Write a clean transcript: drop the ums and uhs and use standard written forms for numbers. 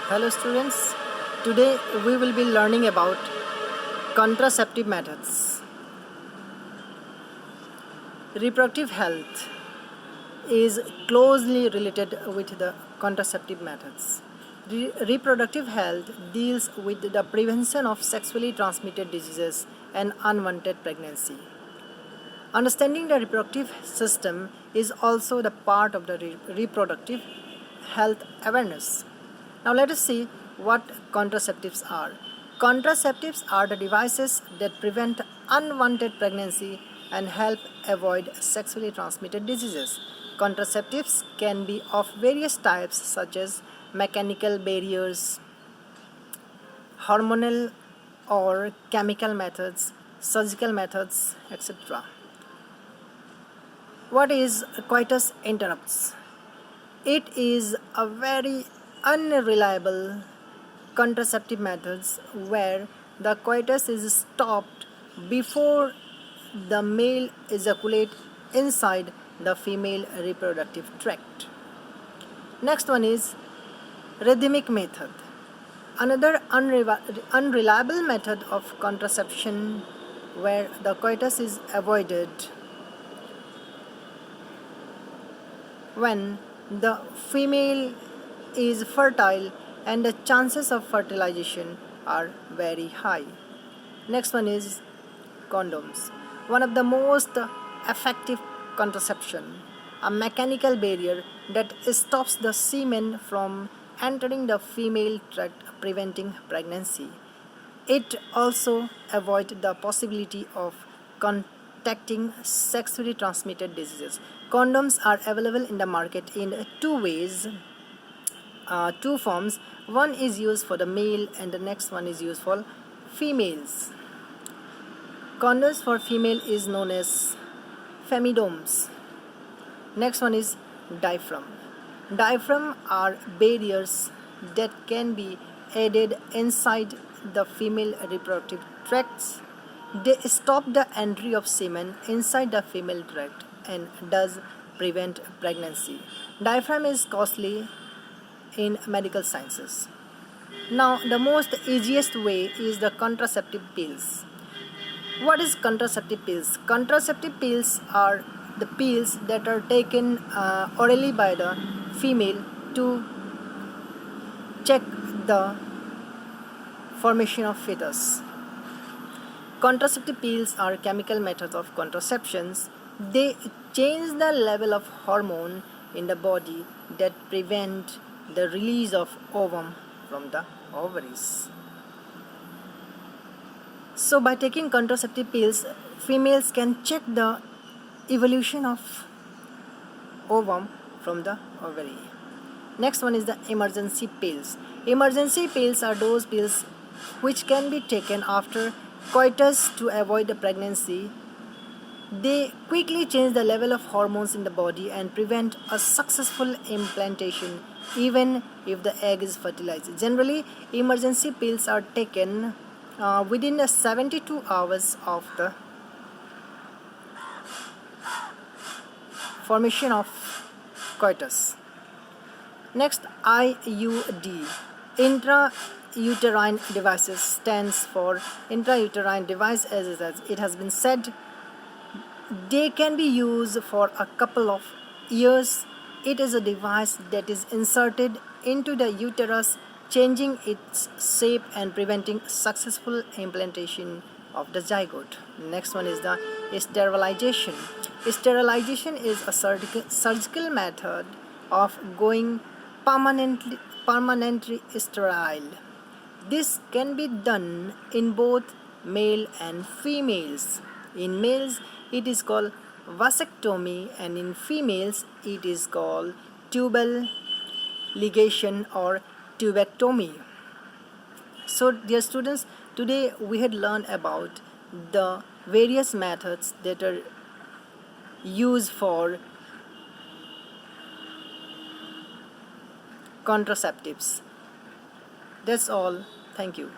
Hello students, today we will be learning about contraceptive methods. Reproductive health is closely related with the contraceptive methods. Reproductive health deals with the prevention of sexually transmitted diseases and unwanted pregnancy. Understanding the reproductive system is also the part of the reproductive health awareness. Now let us see what contraceptives are. Contraceptives are the devices that prevent unwanted pregnancy and help avoid sexually transmitted diseases. Contraceptives can be of various types such as mechanical barriers, hormonal or chemical methods, surgical methods, etc. What is coitus interrupts? It is a very unreliable contraceptive methods where the coitus is stopped before the male ejaculate inside the female reproductive tract. Next one is rhythmic method. Another unreliable method of contraception where the coitus is avoided when the female is fertile and the chances of fertilization are very high. Next one is condoms. One of the most effective contraception, a mechanical barrier that stops the semen from entering the female tract, preventing pregnancy. It also avoids the possibility of contracting sexually transmitted diseases. Condoms are available in the market in two forms. One is used for the male and the next one is used for females. Condoms for female is known as femidomes. Next one is diaphragm. Diaphragm are barriers that can be added inside the female reproductive tracts. They stop the entry of semen inside the female tract and does prevent pregnancy. Diaphragm is costly in medical sciences. Now the most easiest way is the contraceptive pills. What is contraceptive pills? Contraceptive pills are the pills that are taken orally by the female to check the formation of fetus. Contraceptive pills are chemical methods of contraceptions. They change the level of hormone in the body that prevent the release of ovum from the ovaries. So by taking contraceptive pills, females can check the evolution of ovum from the ovary. Next one is the emergency pills. Emergency pills are those pills which can be taken after coitus to avoid the pregnancy. They quickly change the level of hormones in the body and prevent a successful implantation even if the egg is fertilized. Generally, emergency pills are taken within the 72 hours of the formation of coitus. Next, IUD. Intrauterine devices stands for intrauterine device, as it has been said. They can be used for a couple of years. It is a device that is inserted into the uterus, changing its shape and preventing successful implantation of the zygote. Next one is the sterilization. Sterilization is a surgical method of going permanently sterile. This can be done in both male and females. In males, it is called vasectomy, and in females, it is called tubal ligation or tubectomy. So, dear students, today we had learned about the various methods that are used for contraceptives. That's all. Thank you.